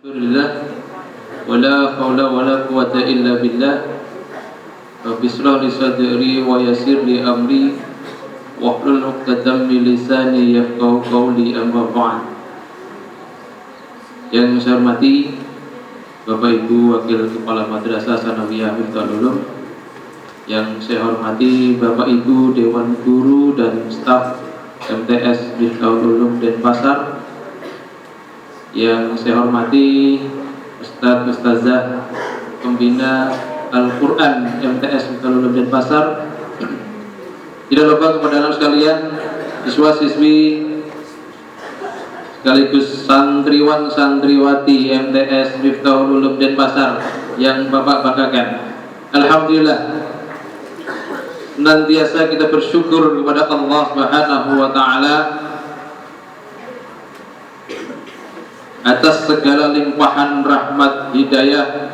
Alhamdulillah, wala haula wala quwata illa billah. Rabbi shrah li sadri wa yassir li amri wahlul 'uqdatam min lisani yafqahu qawli, amma ba'd. Yang saya hormati Bapak Ibu Wakil Kepala Madrasah Tsanawiyah Miftaul Ulum, yang saya hormati Bapak Ibu Dewan Guru dan staf MTS Miftaul Ulum Denpasar, yang saya hormati Ustadz Ustazah Pembina Al-Quran MTS Miftaul Ulum Denpasar. Tidak lupa kepada anak sekalian, siswa-siswi sekaligus santriwan santriwati MTS Miftaul Ulum Denpasar yang Bapak banggakan. Alhamdulillah, senantiasa kita bersyukur kepada Allah Subhanahu wa taala atas segala limpahan rahmat, hidayah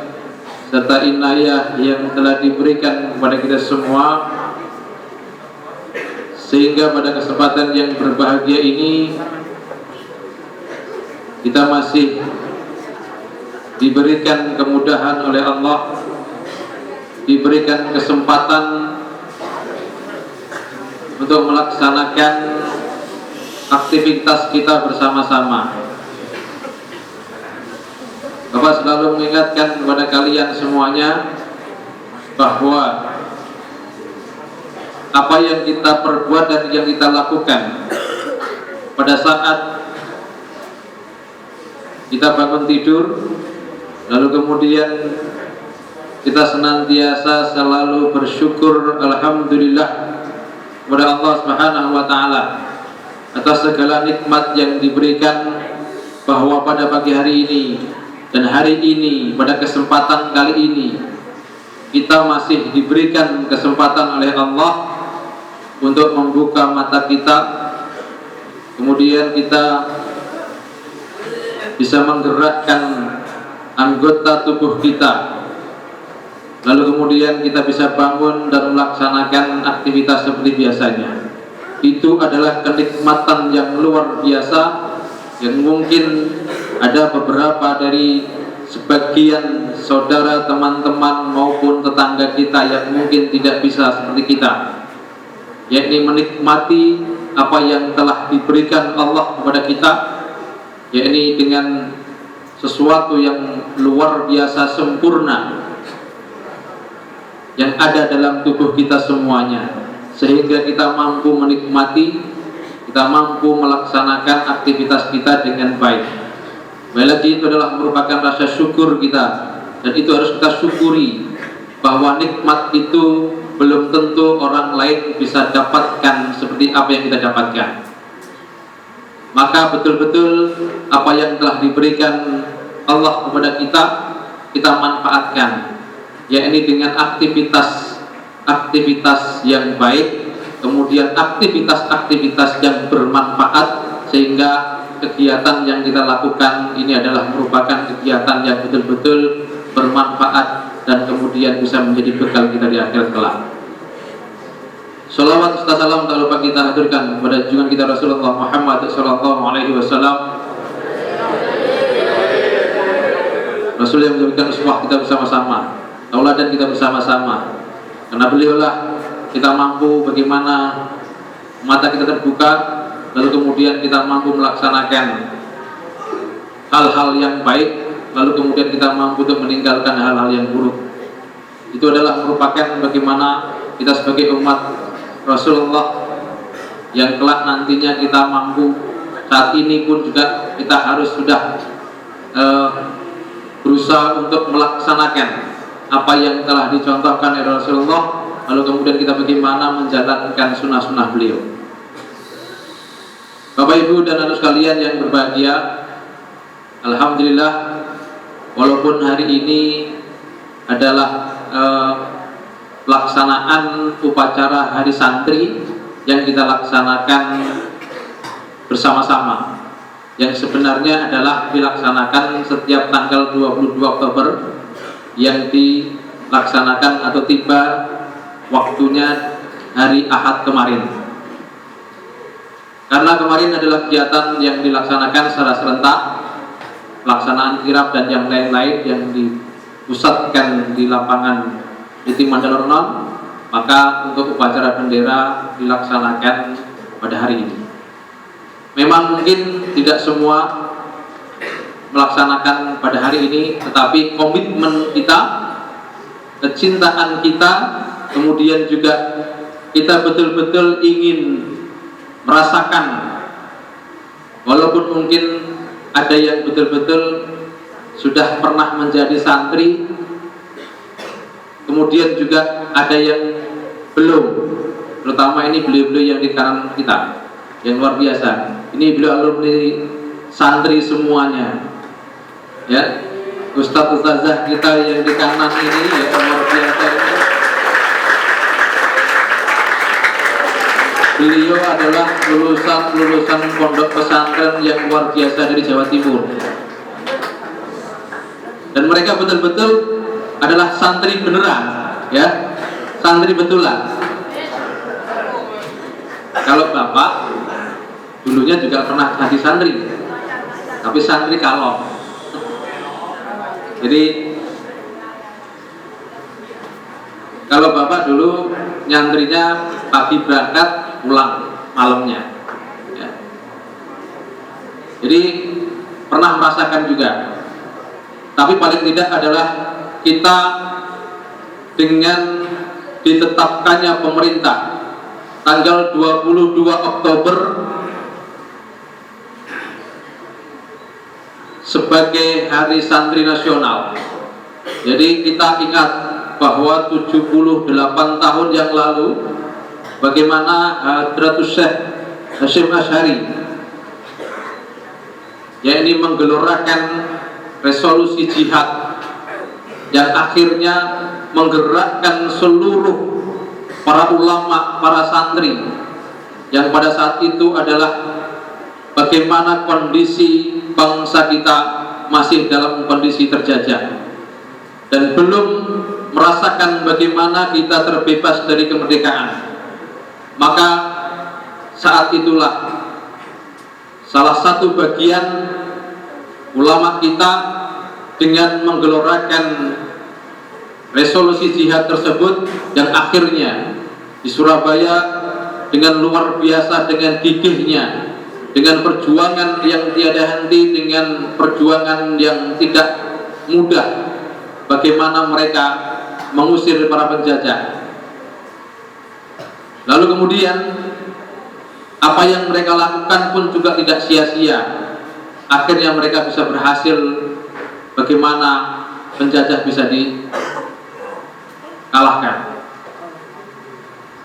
serta inayah yang telah diberikan kepada kita semua, sehingga pada kesempatan yang berbahagia ini kita masih diberikan kemudahan oleh Allah, diberikan kesempatan untuk melaksanakan aktivitas kita bersama-sama. Bapak selalu mengingatkan kepada kalian semuanya bahwa apa yang kita perbuat dan yang kita lakukan pada saat kita bangun tidur, lalu kemudian kita senantiasa selalu bersyukur alhamdulillah kepada Allah Subhanahu wa taala atas segala nikmat yang diberikan, bahwa pada pagi hari ini dan hari ini, pada kesempatan kali ini, kita masih diberikan kesempatan oleh Allah untuk membuka mata kita, kemudian kita bisa menggerakkan anggota tubuh kita, lalu kemudian kita bisa bangun dan melaksanakan aktivitas seperti biasanya. Itu adalah kenikmatan yang luar biasa, yang mungkin ada beberapa dari sebagian saudara, teman-teman maupun tetangga kita yang mungkin tidak bisa seperti kita, yakni menikmati apa yang telah diberikan Allah kepada kita, yakni dengan sesuatu yang luar biasa sempurna yang ada dalam tubuh kita semuanya, sehingga kita mampu menikmati, kita mampu melaksanakan aktivitas kita dengan baik. Lagi itu adalah merupakan rasa syukur kita, dan itu harus kita syukuri, bahwa nikmat itu belum tentu orang lain bisa dapatkan seperti apa yang kita dapatkan. Maka betul-betul apa yang telah diberikan Allah kepada kita, kita manfaatkan, yakni dengan aktivitas yang baik, kemudian aktivitas yang bermanfaat, sehingga kegiatan yang kita lakukan ini adalah merupakan kegiatan yang betul-betul bermanfaat dan kemudian bisa menjadi bekal kita di akhir kelak. Shalawat serta salam tak lupa kita haturkan kepada junjungan kita Rasulullah Muhammad sallallahu alaihi wasallam, Rasul yang menjadikan uswah kita bersama-sama, tauladan kita bersama-sama. Karena beliaulah kita mampu bagaimana mata kita terbuka, lalu kemudian kita mampu melaksanakan hal-hal yang baik, lalu kemudian kita mampu untuk meninggalkan hal-hal yang buruk. Itu adalah merupakan bagaimana kita sebagai umat Rasulullah yang kelak nantinya kita mampu, saat ini pun juga kita harus sudah berusaha untuk melaksanakan apa yang telah dicontohkan oleh Rasulullah, lalu kemudian kita bagaimana menjalankan sunnah-sunnah beliau. Bapak Ibu dan anak sekalian yang berbahagia, alhamdulillah, walaupun hari ini adalah pelaksanaan upacara Hari Santri yang kita laksanakan bersama-sama, yang sebenarnya adalah dilaksanakan setiap tanggal 22 Oktober, yang dilaksanakan atau tiba waktunya hari Ahad kemarin. Karena kemarin adalah kegiatan yang dilaksanakan secara serentak, pelaksanaan kirab dan yang lain-lain yang dipusatkan di lapangan Iti Mandalornon, maka untuk upacara bendera dilaksanakan pada hari ini. Memang mungkin tidak semua melaksanakan pada hari ini, tetapi komitmen kita, kecintaan kita, kemudian juga kita betul-betul ingin merasakan, walaupun mungkin ada yang betul-betul sudah pernah menjadi santri, kemudian juga ada yang belum, terutama ini beliau-beliau yang di kanan kita, yang luar biasa. Ini beliau alumni santri semuanya, ya, Ustadz Ustazah kita yang di kanan ini, ya, luar biasa ini. Beliau adalah lulusan pondok pesantren yang luar biasa dari Jawa Timur, dan mereka betul-betul adalah santri beneran, ya, santri betulan. Kalau bapak dulunya juga pernah jadi santri, tapi santri kalau, jadi kalau bapak dulu nyantrinya pagi berangkat, pulang malamnya, ya. Jadi pernah merasakan juga. Tapi paling tidak adalah kita dengan ditetapkannya pemerintah tanggal 22 Oktober sebagai Hari Santri Nasional. Jadi kita ingat bahwa 78 tahun yang lalu bagaimana Hadratus Syekh Hasyim Asy'ari yang ini menggelorakan resolusi jihad yang akhirnya menggerakkan seluruh para ulama, para santri yang pada saat itu adalah bagaimana kondisi bangsa kita masih dalam kondisi terjajah dan belum merasakan bagaimana kita terbebas dari kemerdekaan. Maka saat itulah salah satu bagian ulama kita dengan menggelorakan resolusi jihad tersebut yang akhirnya di Surabaya dengan luar biasa, dengan gigihnya, dengan perjuangan yang tiada henti, dengan perjuangan yang tidak mudah, bagaimana mereka mengusir para penjajah. Lalu kemudian apa yang mereka lakukan pun juga tidak sia-sia. Akhirnya mereka bisa berhasil, bagaimana penjajah bisa dikalahkan.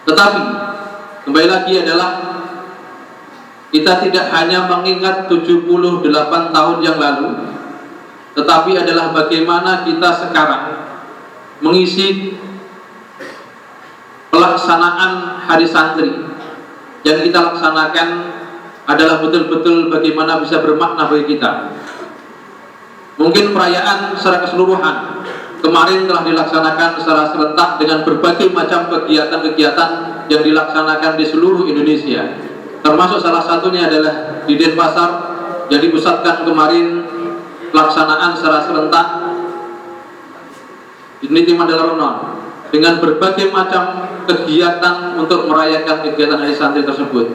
Tetapi kembali lagi adalah kita tidak hanya mengingat 78 tahun yang lalu, tetapi adalah bagaimana kita sekarang mengisi pelaksanaan Hari Santri yang kita laksanakan adalah betul-betul bagaimana bisa bermakna bagi kita. Mungkin perayaan secara keseluruhan kemarin telah dilaksanakan secara serentak dengan berbagai macam kegiatan-kegiatan yang dilaksanakan di seluruh Indonesia, termasuk salah satunya adalah di Denpasar yang dipusatkan kemarin pelaksanaan secara serentak di Iti Mandalornon dengan berbagai macam kegiatan untuk merayakan kegiatan Hari Santri tersebut.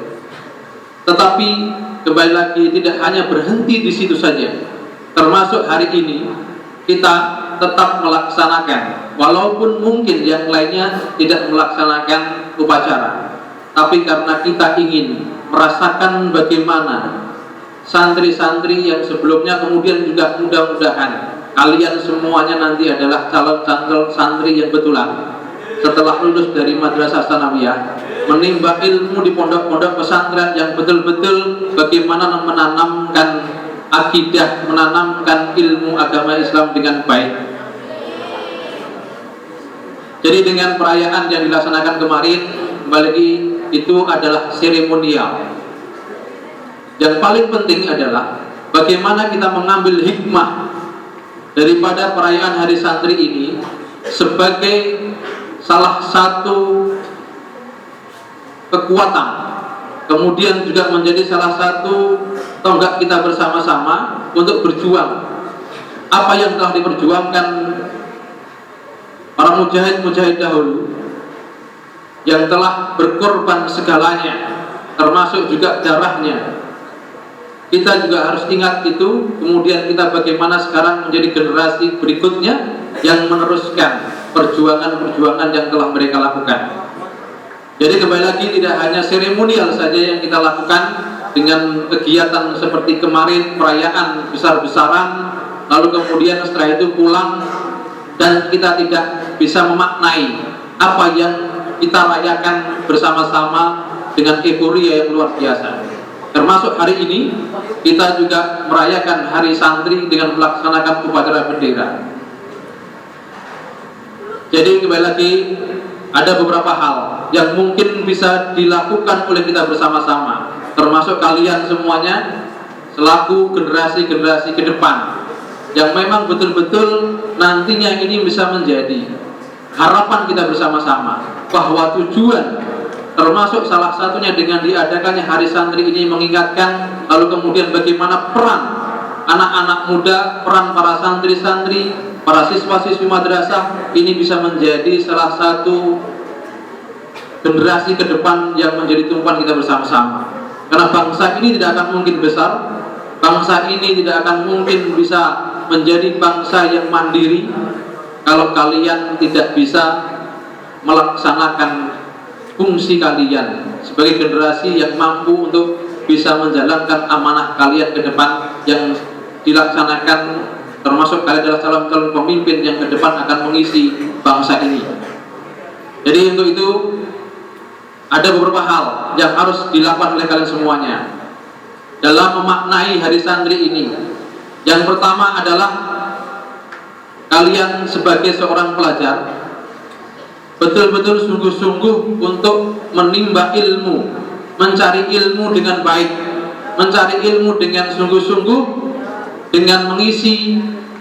Tetapi kembali lagi tidak hanya berhenti di situ saja, termasuk hari ini kita tetap melaksanakan, walaupun mungkin yang lainnya tidak melaksanakan upacara, tapi karena kita ingin merasakan bagaimana santri-santri yang sebelumnya, kemudian juga mudah-mudahan kalian semuanya nanti adalah calon santri yang betulan setelah lulus dari Madrasah Tsanawiyah, menimba ilmu di pondok-pondok pesantren yang betul-betul bagaimana menanamkan akidah, menanamkan ilmu agama Islam dengan baik. Jadi dengan perayaan yang dilaksanakan kemarin, kembali lagi itu adalah seremonial. Yang paling penting adalah bagaimana kita mengambil hikmah daripada perayaan Hari Santri ini sebagai salah satu kekuatan, kemudian juga menjadi salah satu tonggak kita bersama-sama untuk berjuang apa yang telah diperjuangkan para mujahid-mujahid dahulu yang telah berkorban segalanya, termasuk juga darahnya. Kita juga harus ingat itu. Kemudian kita bagaimana sekarang menjadi generasi berikutnya yang meneruskan perjuangan-perjuangan yang telah mereka lakukan. Jadi kembali lagi, tidak hanya seremonial saja yang kita lakukan dengan kegiatan seperti kemarin, perayaan besar-besaran, lalu kemudian setelah itu pulang dan kita tidak bisa memaknai apa yang kita rayakan bersama-sama dengan euforia yang luar biasa. Termasuk hari ini kita juga merayakan Hari Santri dengan melaksanakan upacara bendera. Jadi kembali lagi, ada beberapa hal yang mungkin bisa dilakukan oleh kita bersama-sama, termasuk kalian semuanya selaku generasi-generasi ke depan, yang memang betul-betul nantinya ini bisa menjadi harapan kita bersama-sama, bahwa tujuan termasuk salah satunya dengan diadakannya Hari Santri ini mengingatkan, lalu kemudian bagaimana peran anak-anak muda, peran para santri-santri, para siswa-siswi madrasah ini bisa menjadi salah satu generasi ke depan yang menjadi tumpuan kita bersama-sama. Karena bangsa ini tidak akan mungkin besar, bangsa ini tidak akan mungkin bisa menjadi bangsa yang mandiri kalau kalian tidak bisa melaksanakan fungsi kalian sebagai generasi yang mampu untuk bisa menjalankan amanah kalian ke depan yang dilaksanakan, termasuk kalian adalah calon-calon pemimpin yang ke depan akan mengisi bangsa ini. Jadi untuk itu ada beberapa hal yang harus dilakukan oleh kalian semuanya dalam memaknai Hari Santri ini. Yang pertama adalah kalian sebagai seorang pelajar betul-betul sungguh-sungguh untuk menimba ilmu, mencari ilmu dengan baik, mencari ilmu dengan sungguh-sungguh, dengan mengisi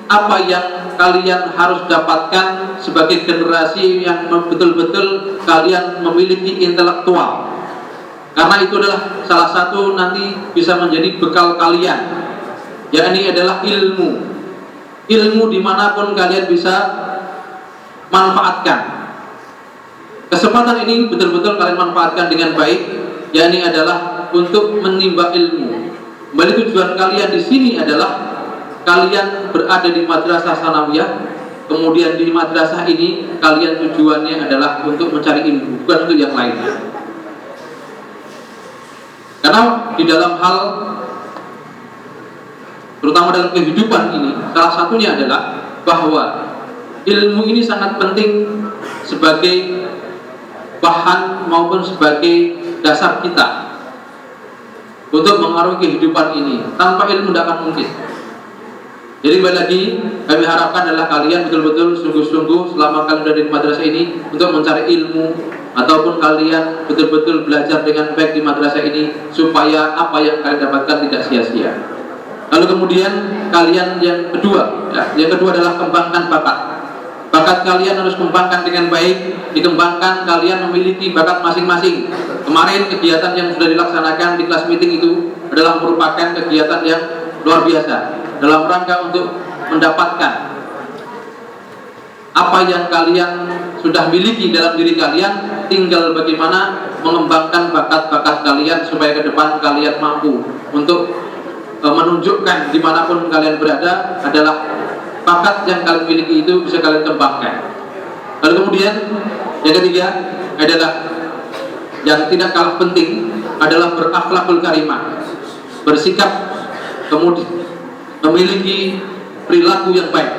apa yang kalian harus dapatkan sebagai generasi yang betul-betul kalian memiliki intelektual. Karena itu adalah salah satu nanti bisa menjadi bekal kalian, yakni adalah ilmu. Ilmu dimanapun kalian bisa manfaatkan. Kesempatan ini betul-betul kalian manfaatkan dengan baik, yakni adalah untuk menimba ilmu. Kembali tujuan kalian di sini adalah kalian berada di madrasah sanawiyah, kemudian di madrasah ini kalian tujuannya adalah untuk mencari ilmu, bukan untuk yang lainnya. Karena di dalam hal, terutama dalam kehidupan ini, salah satunya adalah bahwa ilmu ini sangat penting sebagai bahan maupun sebagai dasar kita untuk mengaruhi kehidupan ini. Tanpa ilmu tidak akan mungkin. Jadi kembali lagi, kami harapkan adalah kalian betul-betul sungguh-sungguh selama kalian berada di madrasah ini untuk mencari ilmu, ataupun kalian betul-betul belajar dengan baik di madrasah ini supaya apa yang kalian dapatkan tidak sia-sia. Lalu kemudian kalian yang kedua, yang kedua adalah kembangkan bakat. Bakat kalian harus kembangkan dengan baik, dikembangkan. Kalian memiliki bakat masing-masing. Kemarin kegiatan yang sudah dilaksanakan di kelas meeting itu adalah merupakan kegiatan yang luar biasa dalam rangka untuk mendapatkan apa yang kalian sudah miliki dalam diri kalian. Tinggal bagaimana mengembangkan bakat-bakat kalian supaya ke depan kalian mampu untuk menunjukkan dimanapun kalian berada adalah bakat yang kalian miliki itu bisa kalian kembangkan. Lalu kemudian yang ketiga adalah yang tidak kalah penting adalah berakhlakul karimah, bersikap, kemudian memiliki perilaku yang baik.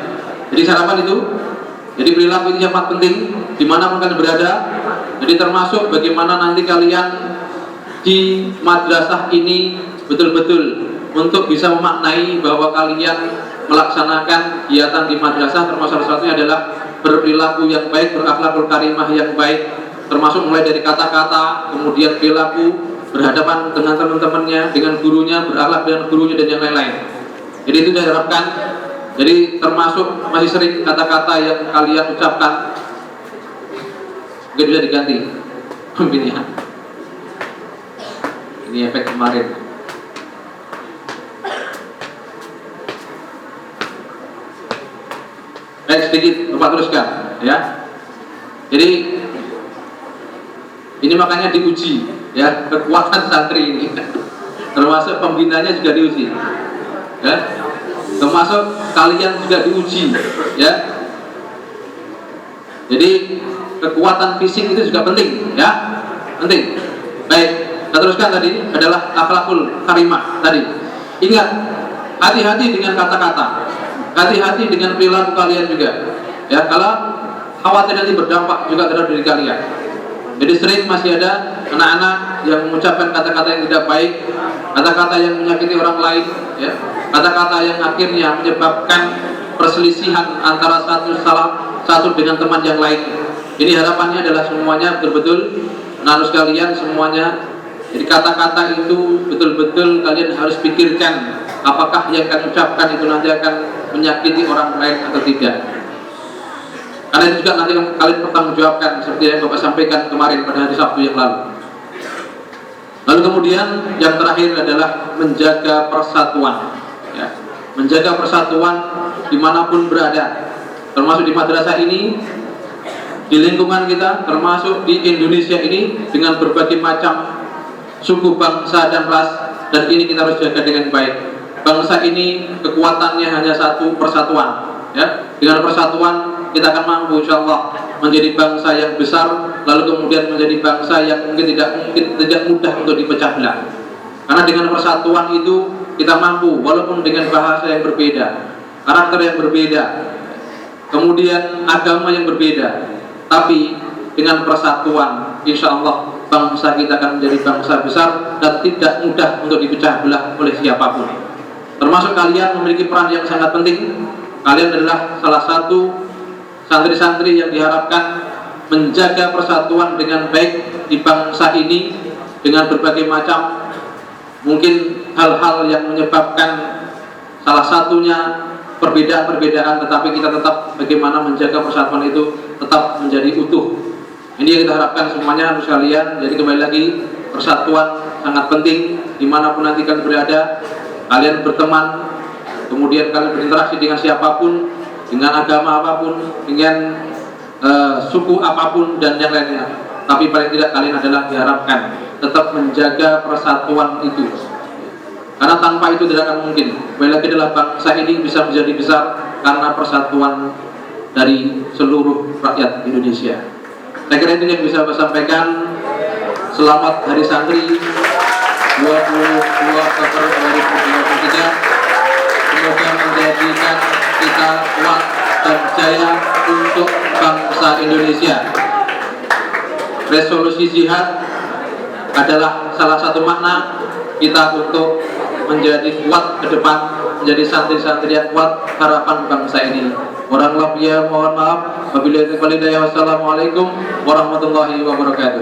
Jadi sarapan itu, jadi perilaku itu sangat penting dimanapun kalian berada. Jadi termasuk bagaimana nanti kalian di madrasah ini betul-betul untuk bisa memaknai bahwa kalian melaksanakan kegiatan di madrasah, termasuk salah satunya adalah berperilaku yang baik, berakhlakul karimah yang baik, termasuk mulai dari kata-kata, kemudian perilaku berhadapan dengan teman-temannya, dengan gurunya, berakhlak dengan gurunya dan yang lain-lain. Jadi itu saya harapkan. Jadi termasuk masih sering kata-kata yang kalian ucapkan mungkin bisa diganti pembinaan. Ini efek kemarin. Baik, sedikit Bapak teruskan ya. Jadi ini makanya diuji ya, kekuatan santri ini termasuk pembinanya juga diuji ya, termasuk kalian juga diuji ya. Jadi kekuatan fisik itu juga penting ya, penting. Baik, kita teruskan tadi adalah akhlakul karimah tadi. Ingat, hati-hati dengan kata-kata, hati-hati dengan perilaku kalian juga ya, kalau khawatir nanti berdampak juga terhadap diri kalian. Jadi sering masih ada anak-anak yang mengucapkan kata-kata yang tidak baik, kata-kata yang menyakiti orang lain ya, kata-kata yang akhirnya menyebabkan perselisihan antara satu dengan teman yang lain. Ini harapannya adalah semuanya betul-betul anak sekalian semuanya. Jadi kata-kata itu betul-betul kalian harus pikirkan, apakah yang kalian ucapkan itu nanti akan menyakiti orang lain atau tidak. Karena itu juga nanti kalian pertanggungjawabkan seperti yang Bapak sampaikan kemarin pada hari Sabtu yang lalu. Lalu kemudian yang terakhir adalah menjaga persatuan ya. Menjaga persatuan dimanapun berada, termasuk di madrasah ini, di lingkungan kita, termasuk di Indonesia ini dengan berbagai macam suku, bangsa, dan ras. Dan ini kita harus jaga dengan baik. Bangsa ini kekuatannya hanya satu, persatuan ya. Dengan persatuan kita akan mampu insyaallah menjadi bangsa yang besar, lalu kemudian menjadi bangsa yang mungkin tidak mudah untuk dipecah belah. Karena dengan persatuan itu kita mampu, walaupun dengan bahasa yang berbeda, karakter yang berbeda, kemudian agama yang berbeda, tapi dengan persatuan insyaallah bangsa kita akan menjadi bangsa besar dan tidak mudah untuk dipecah belah oleh siapapun. Termasuk kalian memiliki peran yang sangat penting. Kalian adalah salah satu santri-santri yang diharapkan menjaga persatuan dengan baik di bangsa ini, dengan berbagai macam mungkin hal-hal yang menyebabkan salah satunya perbedaan-perbedaan, tetapi kita tetap bagaimana menjaga persatuan itu tetap menjadi utuh. Ini yang kita harapkan semuanya harus kalian. Jadi kembali lagi, persatuan sangat penting dimanapun nanti kalian berada. Kalian berteman, kemudian kalian berinteraksi dengan siapapun, dengan agama apapun, dengan suku apapun dan yang lainnya. Tapi paling tidak kalian adalah diharapkan tetap menjaga persatuan itu. Karena tanpa itu tidak akan mungkin. Kembali lagi adalah bangsa ini bisa menjadi besar karena persatuan dari seluruh rakyat Indonesia. Saya kira itu yang bisa saya sampaikan. Selamat Hari Santri 22 Oktober 2023. Semoga menjadikan kita kuat dan jaya untuk bangsa Indonesia. Resolusi jihad adalah salah satu makna kita untuk menjadi kuat ke depan, menjadi santri-santri yang kuat, harapan bangsa ini. Mohon maaf. Wabillahi taufiq wal hidayah. Wassalamualaikum warahmatullahi wabarakatuh.